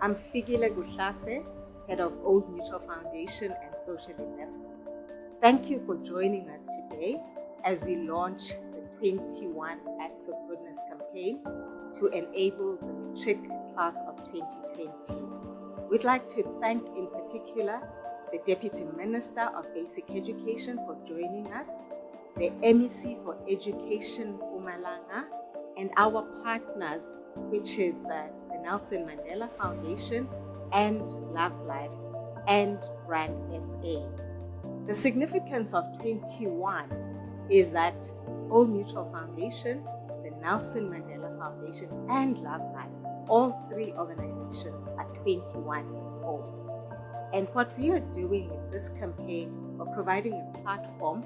I'm Fikile Guhlase, head of Old Mutual Foundation and Social Investment. Thank you for joining us today as we launch the 21 Acts of Goodness campaign to enable the matric class of 2020. We'd like to thank in particular the Deputy Minister of Basic Education for joining us, the MEC for Education Mpumalanga, and our partners, which is the Nelson Mandela Foundation and Love Life and Brand SA. The significance of 21 is that Old Mutual Foundation, the Nelson Mandela Foundation, and Love Life, all three organizations are 21 years old. And what we are doing in this campaign, we're providing a platform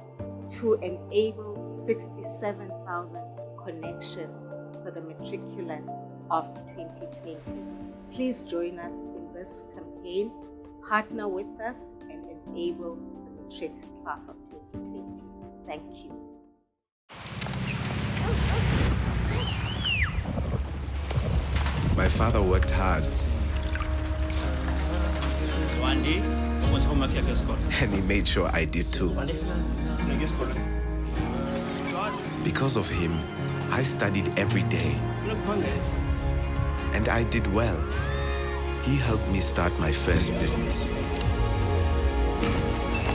to enable 67,000 connections for the matriculants of 2020. Please join us in this campaign, partner with us, and enable the matric class of 2020. Thank you. My father worked hard. And he made sure I did too. Because of him, I studied every day. And I did well. He helped me start my first business.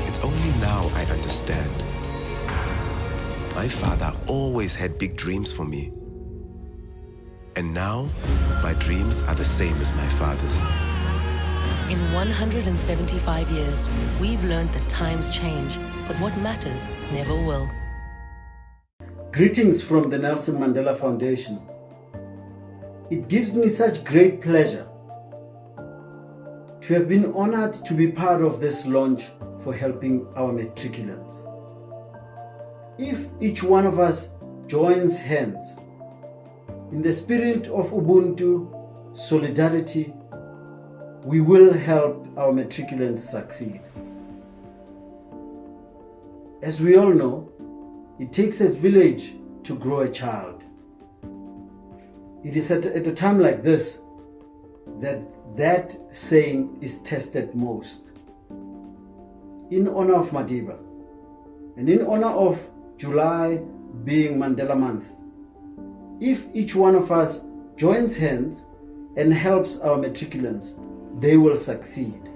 It's only now I understand. My father always had big dreams for me. And now, my dreams are the same as my father's. In 175 years, we've learned that times change, but what matters never will. Greetings from the Nelson Mandela Foundation. It gives me such great pleasure to have been honored to be part of this launch for helping our matriculants. If each one of us joins hands in the spirit of Ubuntu, solidarity, we will help our matriculants succeed. As we all know, it takes a village to grow a child. It is at a time like this that saying is tested most. In honor of Madiba and in honor of July being Mandela Month, if each one of us joins hands and helps our matriculants, they will succeed.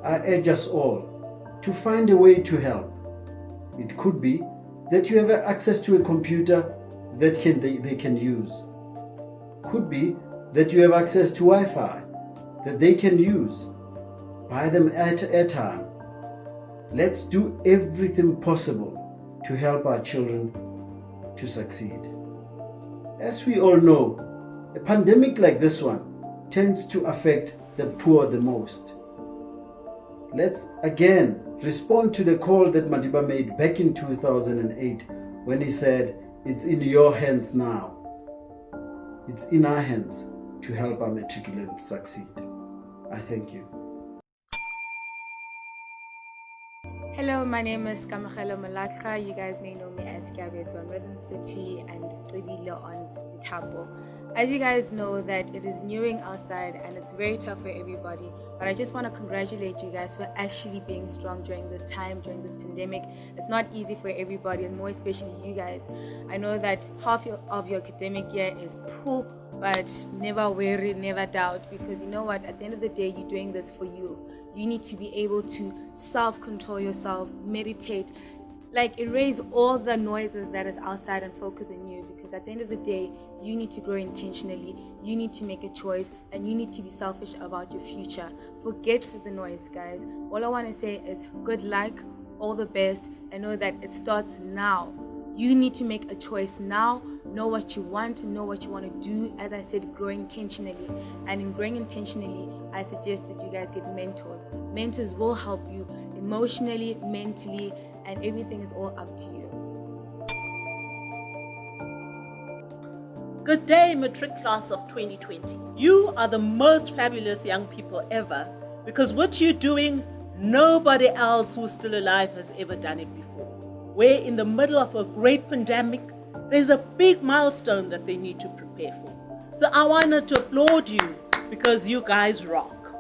I urge us all to find a way to help. It could be that you have access to a computer that they can use. Could be that you have access to Wi-Fi that they can use. Buy them airtime. Let's do everything possible to help our children to succeed. As we all know, a pandemic like this one tends to affect the poor the most. Let's again respond to the call that Madiba made back in 2008 when he said, "It's in your hands now." It's in our hands to help our matriculants succeed. I thank you. Hello, my name is Kamagelo Malakha. You guys may know me as Gabets on Rhythm City and Tribilo on Vitambo. As you guys know that it is newing outside and it's very tough for everybody, but I just want to congratulate you guys for actually being strong during this time, during this pandemic. It's not easy for everybody, and more especially you guys. I know that half of your academic year is poop, but never worry, never doubt, because you know what, at the end of the day, you're doing this for you. You need to be able to self-control yourself, meditate, like erase all the noises that is outside and focus on you, because at the end of the day, you need to grow intentionally, you need to make a choice, and you need to be selfish about your future. Forget the noise, guys. All I want to say is good luck, all the best, and know that it starts now. You need to make a choice now, know what you want, know what you want to do. As I said, grow intentionally. And in growing intentionally, I suggest that you guys get mentors. Mentors will help you emotionally, mentally, and everything is all up to you. Good day, matric class of 2020. You are the most fabulous young people ever, because what you're doing, nobody else who's still alive has ever done it before. We're in the middle of a great pandemic. There's a big milestone that they need to prepare for. So I wanted to applaud you because you guys rock.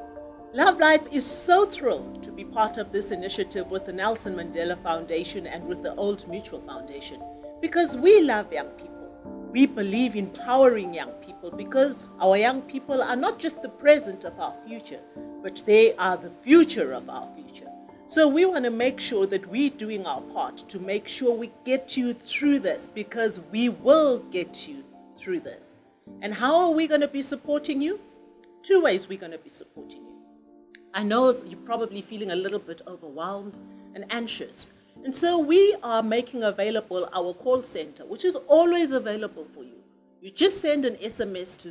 Love Life is so thrilled to be part of this initiative with the Nelson Mandela Foundation and with the Old Mutual Foundation because we love young people. We believe in empowering young people because our young people are not just the present of our future, but they are the future of our future. So we want to make sure that we're doing our part to make sure we get you through this because we will get you through this. And how are we going to be supporting you? 2 ways we're going to be supporting you. I know you're probably feeling a little bit overwhelmed and anxious. And so we are making available our call center, which is always available for you. You just send an SMS to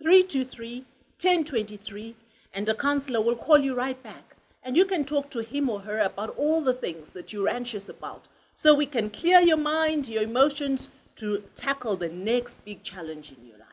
083-323-1023 and the counselor will call you right back. And you can talk to him or her about all the things that you're anxious about so we can clear your mind, your emotions to tackle the next big challenge in your life.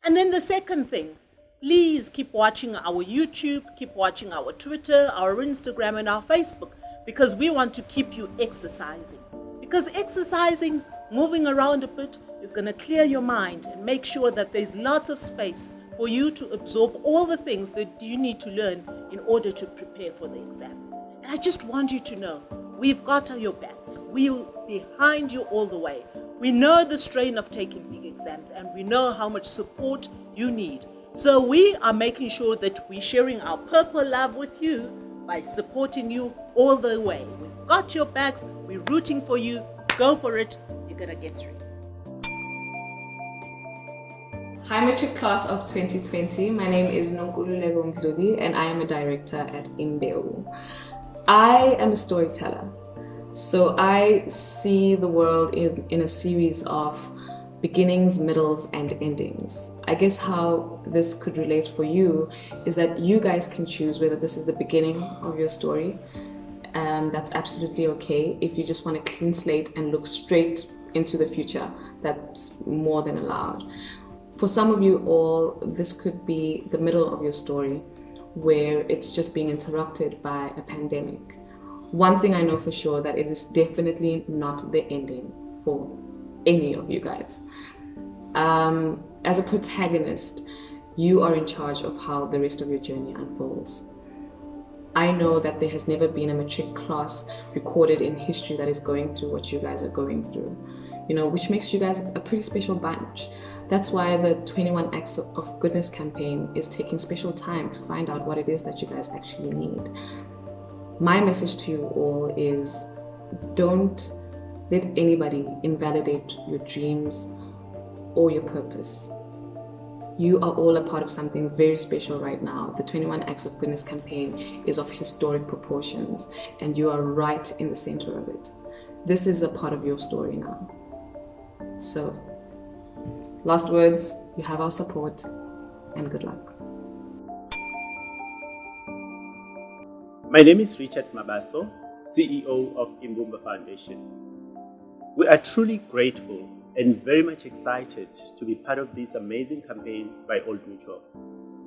And then the second thing, please keep watching our YouTube, keep watching our Twitter, our Instagram, and our Facebook because we want to keep you exercising. Because exercising, moving around a bit, is going to clear your mind and make sure that there's lots of space for you to absorb all the things that you need to learn in order to prepare for the exam. And I just want you to know, we've got your backs. We're behind you all the way. We know the strain of taking big exams and we know how much support you need. So we are making sure that we're sharing our purple love with you by supporting you all the way. We've got your backs. We're rooting for you. Go for it. You're going to get through. Hi Matric Class of 2020, my name is Nonkululeko Mdluli and I am a director at Imbeu. I am a storyteller, so I see the world in a series of beginnings, middles and endings. I guess how this could relate for you is that you guys can choose whether this is the beginning of your story. That's absolutely okay. If you just want a clean slate and look straight into the future, that's more than allowed. For some of you all, this could be the middle of your story where it's just being interrupted by a pandemic. One thing I know for sure that it is definitely not the ending for any of you guys. As a protagonist, you are in charge of how the rest of your journey unfolds. I know that there has never been a matric class recorded in history that is going through what you guys are going through, which makes you guys a pretty special bunch. That's why the 21 Acts of Goodness campaign is taking special time to find out what it is that you guys actually need. My message to you all is don't let anybody invalidate your dreams or your purpose. You are all a part of something very special right now. The 21 Acts of Goodness campaign is of historic proportions and you are right in the center of it. This is a part of your story now. So, last words, you have our support and good luck. My name is Richard Mabaso, CEO of Imbumba Foundation. We are truly grateful and very much excited to be part of this amazing campaign by Old Mutual,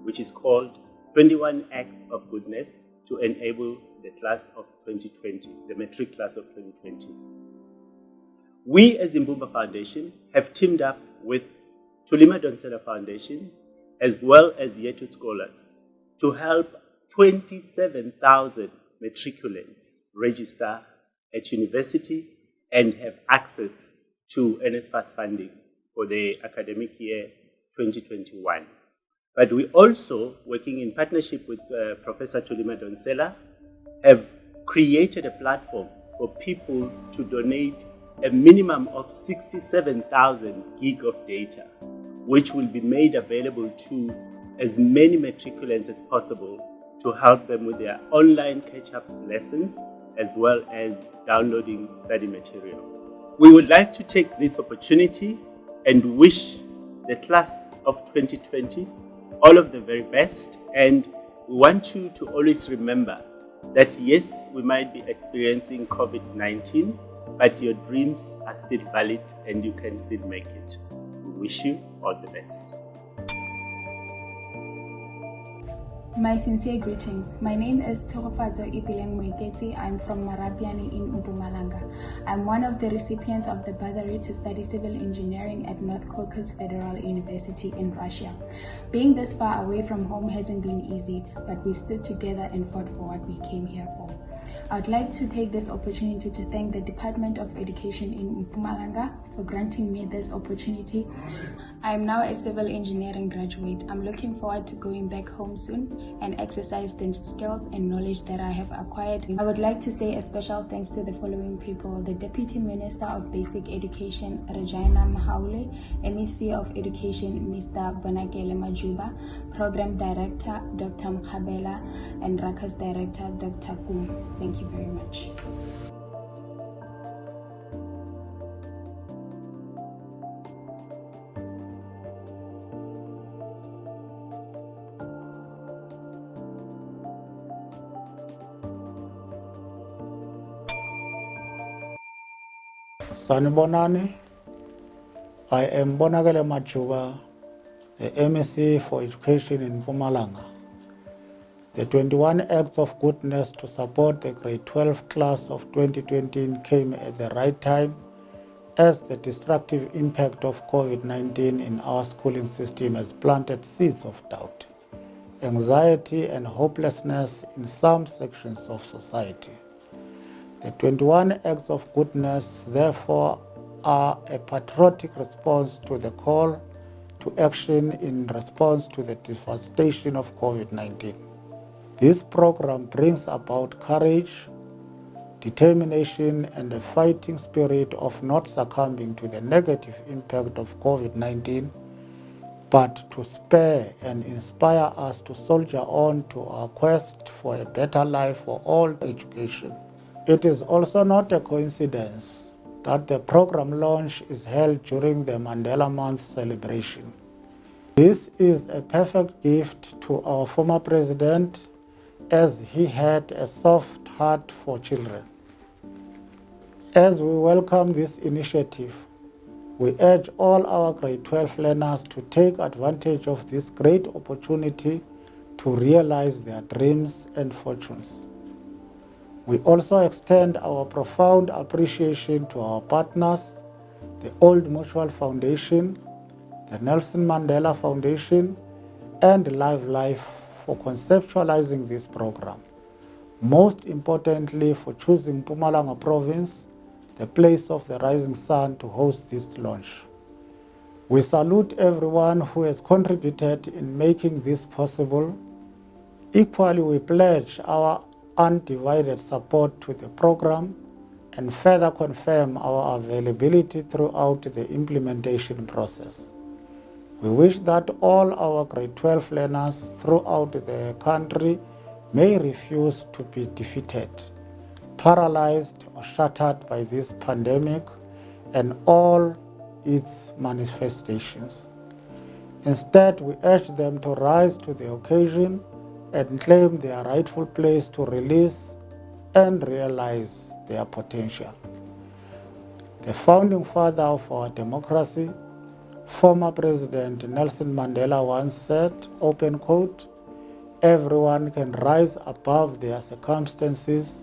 which is called 21 Acts of Goodness to enable the class of 2020, the matric class of 2020. We as Imbumba Foundation have teamed up with Tulima Donsela Foundation as well as Yetu Scholars to help 27,000 matriculants register at university and have access to NSFAS funding for the academic year 2021. But we also, working in partnership with Professor Tulima Donsela, have created a platform for people to donate a minimum of 67,000 gig of data, which will be made available to as many matriculants as possible to help them with their online catch-up lessons as well as downloading study material. We would like to take this opportunity and wish the class of 2020 all of the very best, and we want you to always remember that yes, we might be experiencing COVID-19, but your dreams are still valid and you can still make it. We wish you all the best. My sincere greetings. My name is Tshegofatso Ipileng Moeketsi. I'm from Marapiani in Mpumalanga. I'm one of the recipients of the bursary to study civil engineering at North Caucasus Federal University in Russia. Being this far away from home hasn't been easy, but we stood together and fought for what we came here for. I would like to take this opportunity to thank the Department of Education in Mpumalanga for granting me this opportunity. I am now a civil engineering graduate. I'm looking forward to going back home soon and exercise the skills and knowledge that I have acquired. I would like to say a special thanks to the following people: the Deputy Minister of Basic Education, Regina Mahaule, MEC of Education, Mr. Bonakele Majuba, Program Director, Dr. Mkhabela, and RACA's Director, Dr. Kum. Thank you very much. Sanibonani, I am Bonakele Majuba, the MEC for Education in Mpumalanga. The 21 acts of goodness to support the grade 12 class of 2020 came at the right time, as the destructive impact of COVID-19 in our schooling system has planted seeds of doubt, anxiety and hopelessness in some sections of society. The 21 acts of goodness, therefore, are a patriotic response to the call to action in response to the devastation of COVID-19. This program brings about courage, determination, and a fighting spirit of not succumbing to the negative impact of COVID-19, but to spur and inspire us to soldier on to our quest for a better life for all education. It is also not a coincidence that the program launch is held during the Mandela Month celebration. This is a perfect gift to our former president, as he had a soft heart for children. As we welcome this initiative, we urge all our grade 12 learners to take advantage of this great opportunity to realize their dreams and fortunes. We also extend our profound appreciation to our partners, the Old Mutual Foundation, the Nelson Mandela Foundation, and Live Life for conceptualizing this program. Most importantly, for choosing Mpumalanga Province, the place of the rising sun, to host this launch. We salute everyone who has contributed in making this possible. Equally, we pledge our undivided support to the program and further confirm our availability throughout the implementation process. We wish that all our grade 12 learners throughout the country may refuse to be defeated, paralyzed or shattered by this pandemic and all its manifestations. Instead, we urge them to rise to the occasion and claim their rightful place to release and realize their potential. The founding father of our democracy, former President Nelson Mandela, once said, open quote, "Everyone can rise above their circumstances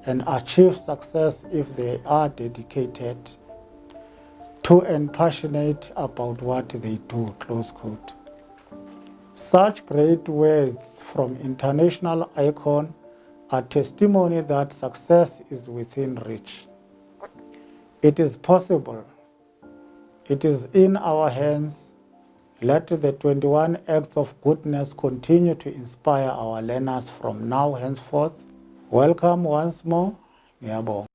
and achieve success if they are dedicated to and passionate about what they do," close quote. Such great words from international icon are testimony that success is within reach. It is possible. It is in our hands. Let the 21 acts of goodness continue to inspire our learners from now henceforth. Welcome once more. Ngiyabonga.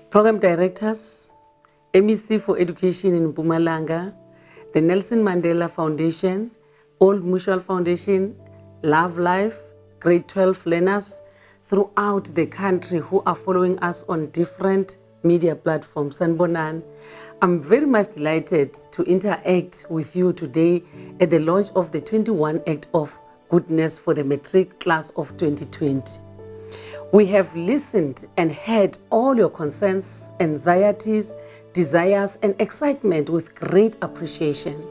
Program Directors, MEC for Education in Mpumalanga, the Nelson Mandela Foundation, Old Mutual Foundation, Love Life, grade 12 learners throughout the country who are following us on different media platforms. Sanibonani, I'm very much delighted to interact with you today at the launch of the 21 Act of Goodness for the Matric Class of 2020. We have listened and heard all your concerns, anxieties, desires, and excitement with great appreciation.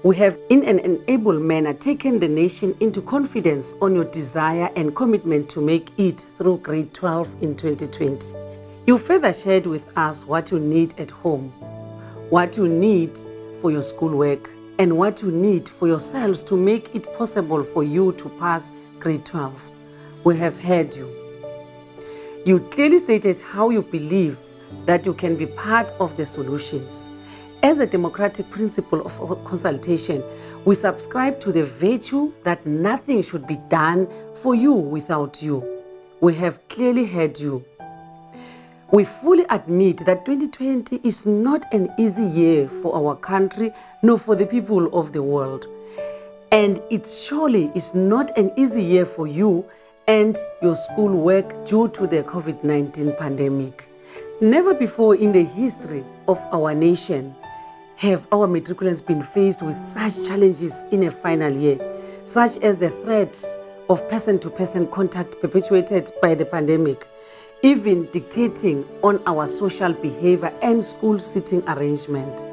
We have, in an enabled manner, taken the nation into confidence on your desire and commitment to make it through grade 12 in 2020. You further shared with us what you need at home, what you need for your schoolwork, and what you need for yourselves to make it possible for you to pass grade 12. We have heard you. You clearly stated how you believe that you can be part of the solutions. As a democratic principle of consultation, we subscribe to the virtue that nothing should be done for you without you. We have clearly heard you. We fully admit that 2020 is not an easy year for our country, nor for the people of the world. And it surely is not an easy year for you and your schoolwork due to the COVID-19 pandemic. Never before in the history of our nation have our matriculants been faced with such challenges in a final year, such as the threat of person-to-person contact perpetuated by the pandemic, even dictating on our social behavior and school seating arrangement.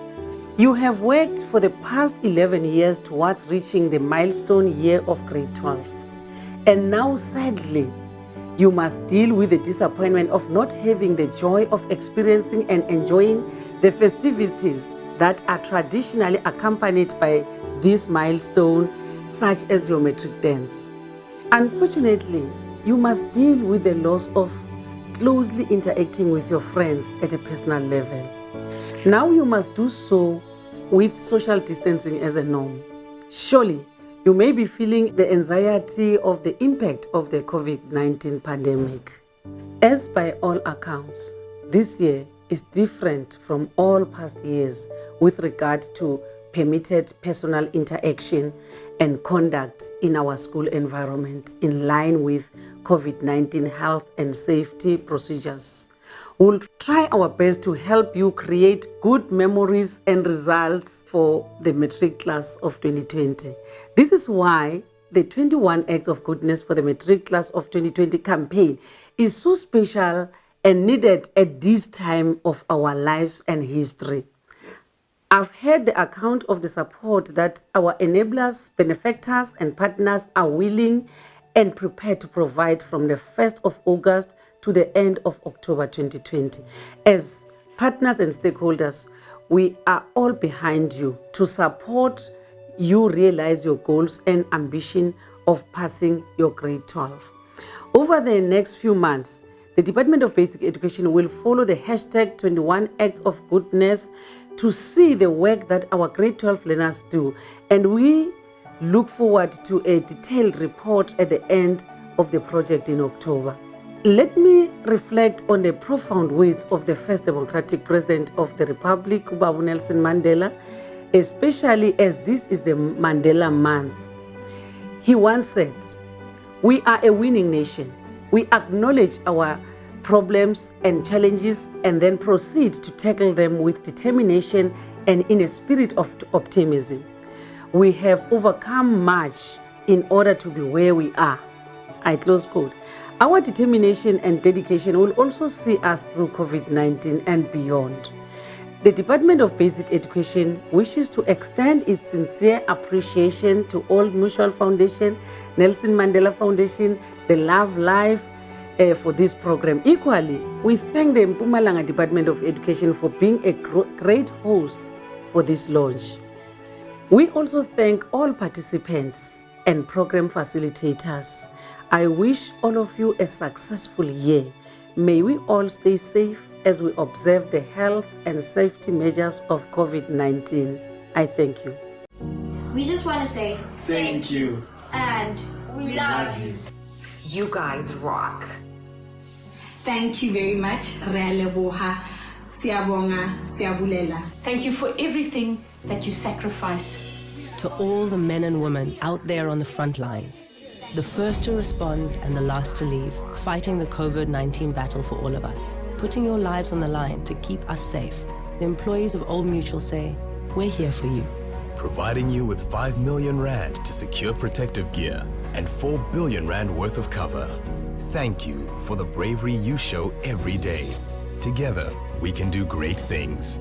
You have worked for the past 11 years towards reaching the milestone year of grade 12. And now, sadly, you must deal with the disappointment of not having the joy of experiencing and enjoying the festivities that are traditionally accompanied by this milestone, such as your matric dance. Unfortunately, you must deal with the loss of closely interacting with your friends at a personal level. Now you must do so with social distancing as a norm. Surely, you may be feeling the anxiety of the impact of the COVID-19 pandemic. As by all accounts, this year is different from all past years with regard to permitted personal interaction and conduct in our school environment in line with COVID-19 health and safety procedures. We'll try our best to help you create good memories and results for the matric class of 2020. This is why the 21 Acts of Goodness for the matric class of 2020 campaign is so special and needed at this time of our lives and history. I've heard the account of the support that our enablers, benefactors, and partners are willing and prepared to provide from the 1st of August to the end of October 2020. As partners and stakeholders, we are all behind you to support you realize your goals and ambition of passing your grade 12. Over the next few months, the Department of Basic Education will follow the hashtag 21 Acts of Goodness to see the work that our grade 12 learners do, and we look forward to a detailed report at the end of the project in October. Let me reflect on the profound words of the first democratic president of the Republic, Ubaba Nelson Mandela, especially as this is the Mandela Month. He once said, "We are a winning nation. We acknowledge our problems and challenges and then proceed to tackle them with determination and in a spirit of optimism. We have overcome much in order to be where we are." I close quote. Our determination and dedication will also see us through COVID-19 and beyond. The Department of Basic Education wishes to extend its sincere appreciation to Old Mutual Foundation, Nelson Mandela Foundation, the Love Life for this program. Equally, we thank the Mpumalanga Department of Education for being a great host for this launch. We also thank all participants and program facilitators. I wish all of you a successful year. May we all stay safe as we observe the health and safety measures of COVID-19. I thank you. We just want to say Thank you. and we love you. You guys rock. Thank you very much. Re a leboha, siabonga, siabulela. Thank you for everything that you sacrifice. To all the men and women out there on the front lines, the first to respond and the last to leave, fighting the COVID-19 battle for all of us, putting your lives on the line to keep us safe. The employees of Old Mutual say, we're here for you. Providing you with 5 million rand to secure protective gear and 4 billion rand worth of cover. Thank you for the bravery you show every day. Together, we can do great things.